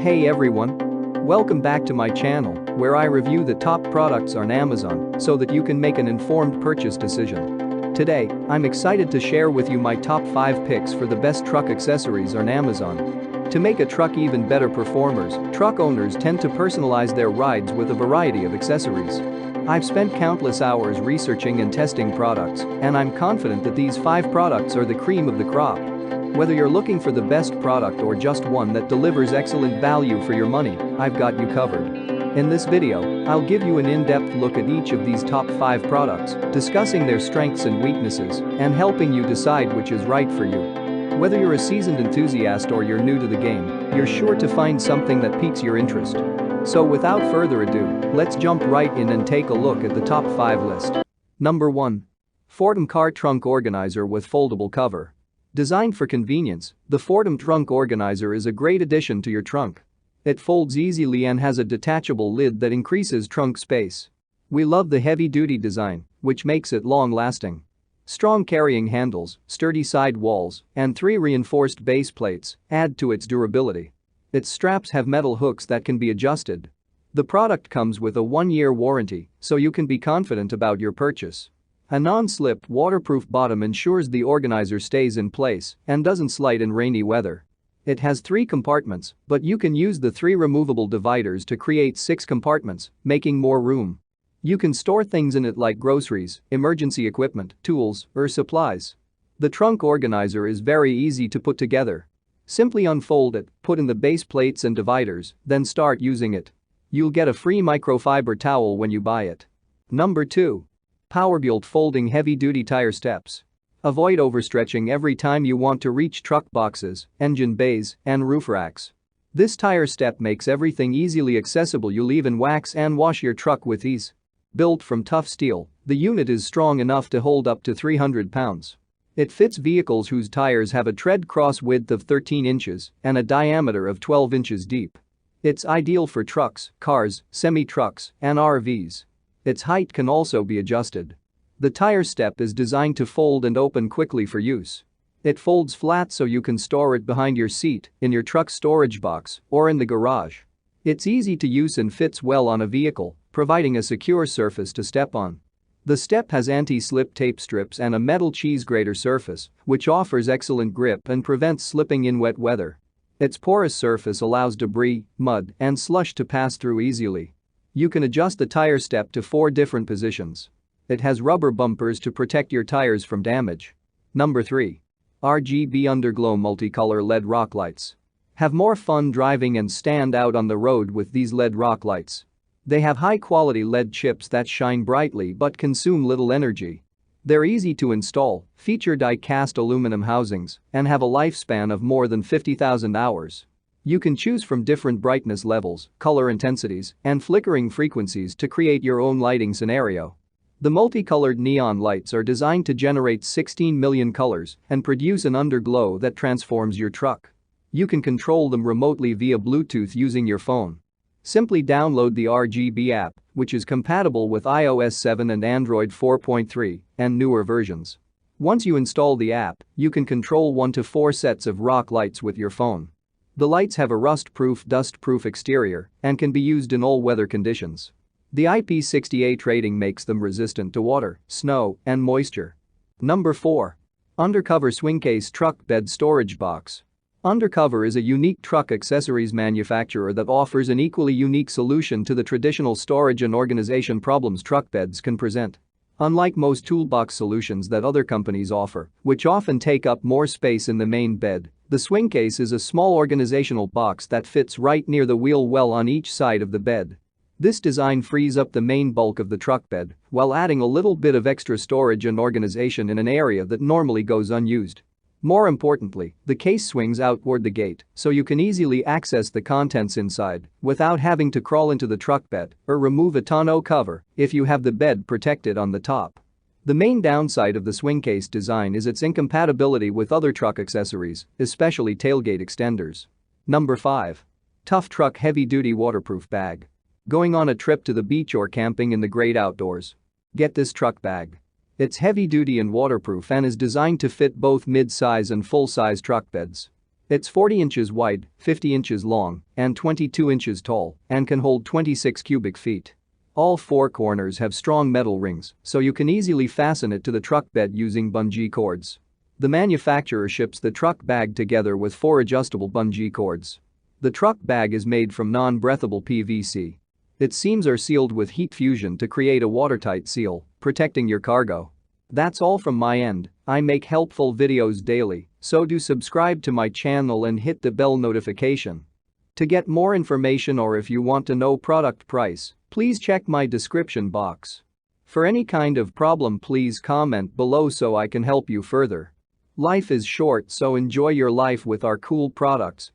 Hey everyone! Welcome back to my channel, where I review the top products on Amazon so that you can make an informed purchase decision. Today, I'm excited to share with you my top 5 picks for the best truck accessories on Amazon. To make a truck even better performers, truck owners tend to personalize their rides with a variety of accessories. I've spent countless hours researching and testing products, and I'm confident that these 5 products are the cream of the crop. Whether you're looking for the best product or just one that delivers excellent value for your money, I've got you covered. In this video, I'll give you an in-depth look at each of these top 5 products, discussing their strengths and weaknesses, and helping you decide which is right for you. Whether you're a seasoned enthusiast or you're new to the game, you're sure to find something that piques your interest. So without further ado, let's jump right in and take a look at the top 5 list. Number 1. Fordham Car Trunk Organizer with Foldable Cover. Designed for convenience, the Fordham Trunk Organizer is a great addition to your trunk. It folds easily and has a detachable lid that increases trunk space. We love the heavy-duty design, which makes it long-lasting. Strong carrying handles, sturdy side walls, and 3 reinforced base plates add to its durability. Its straps have metal hooks that can be adjusted. The product comes with a 1-year warranty, so you can be confident about your purchase. A non-slip, waterproof bottom ensures the organizer stays in place and doesn't slide in rainy weather. It has 3 compartments, but you can use the 3 removable dividers to create 6 compartments, making more room. You can store things in it like groceries, emergency equipment, tools, or supplies. The trunk organizer is very easy to put together. Simply unfold it, put in the base plates and dividers, then start using it. You'll get a free microfiber towel when you buy it. Number 2. Powerbuilt Folding Heavy-Duty Tire Steps. Avoid overstretching every time you want to reach truck boxes, engine bays, and roof racks. This tire step makes everything easily accessible. You'll even wax and wash your truck with ease. Built from tough steel, the unit is strong enough to hold up to 300 pounds. It fits vehicles whose tires have a tread cross width of 13 inches and a diameter of 12 inches deep. It's ideal for trucks, cars, semi-trucks, and RVs. Its height can also be adjusted. The tire step is designed to fold and open quickly for use. It folds flat so you can store it behind your seat, in your truck's storage box, or in the garage. It's easy to use and fits well on a vehicle, providing a secure surface to step on. The step has anti-slip tape strips and a metal cheese grater surface, which offers excellent grip and prevents slipping in wet weather. Its porous surface allows debris, mud, and slush to pass through easily. You can adjust the tire step to 4 different positions. It has rubber bumpers to protect your tires from damage. Number 3. RGB Underglow Multicolor LED Rock Lights. Have more fun driving and stand out on the road with these LED rock lights. They have high-quality LED chips that shine brightly but consume little energy. They're easy to install, feature die-cast aluminum housings, and have a lifespan of more than 50,000 hours. You can choose from different brightness levels, color intensities, and flickering frequencies to create your own lighting scenario. The multicolored neon lights are designed to generate 16 million colors and produce an underglow that transforms your truck. You can control them remotely via Bluetooth using your phone. Simply download the RGB app, which is compatible with iOS 7 and Android 4.3 and newer versions. Once you install the app, you can control 1 to 4 sets of rock lights with your phone. The lights have a rust-proof, dust-proof exterior and can be used in all weather conditions. The IP68 rating makes them resistant to water, snow, and moisture. Number 4. Undercover Swingcase Truck Bed Storage Box. Undercover is a unique truck accessories manufacturer that offers an equally unique solution to the traditional storage and organization problems truck beds can present. Unlike most toolbox solutions that other companies offer, which often take up more space in the main bed, the Swingcase is a small organizational box that fits right near the wheel well on each side of the bed. This design frees up the main bulk of the truck bed while adding a little bit of extra storage and organization in an area that normally goes unused. More importantly, the case swings outward the gate so you can easily access the contents inside without having to crawl into the truck bed or remove a tonneau cover if you have the bed protected on the top. The main downside of the Swingcase design is its incompatibility with other truck accessories, especially tailgate extenders. Number 5. Tough Truck Heavy-Duty Waterproof Bag. Going on a trip to the beach or camping in the great outdoors? Get this truck bag. It's heavy-duty and waterproof and is designed to fit both mid-size and full-size truck beds. It's 40 inches wide, 50 inches long, and 22 inches tall, and can hold 26 cubic feet. All four corners have strong metal rings, so you can easily fasten it to the truck bed using bungee cords. The manufacturer ships the truck bag together with 4 adjustable bungee cords. The truck bag is made from non-breathable PVC. Its seams are sealed with heat fusion to create a watertight seal, protecting your cargo. That's all from my end. I make helpful videos daily, so do subscribe to my channel and hit the bell notification. To get more information or if you want to know product price, please check my description box. For any kind of problem, please comment below so I can help you further. Life is short, so enjoy your life with our cool products.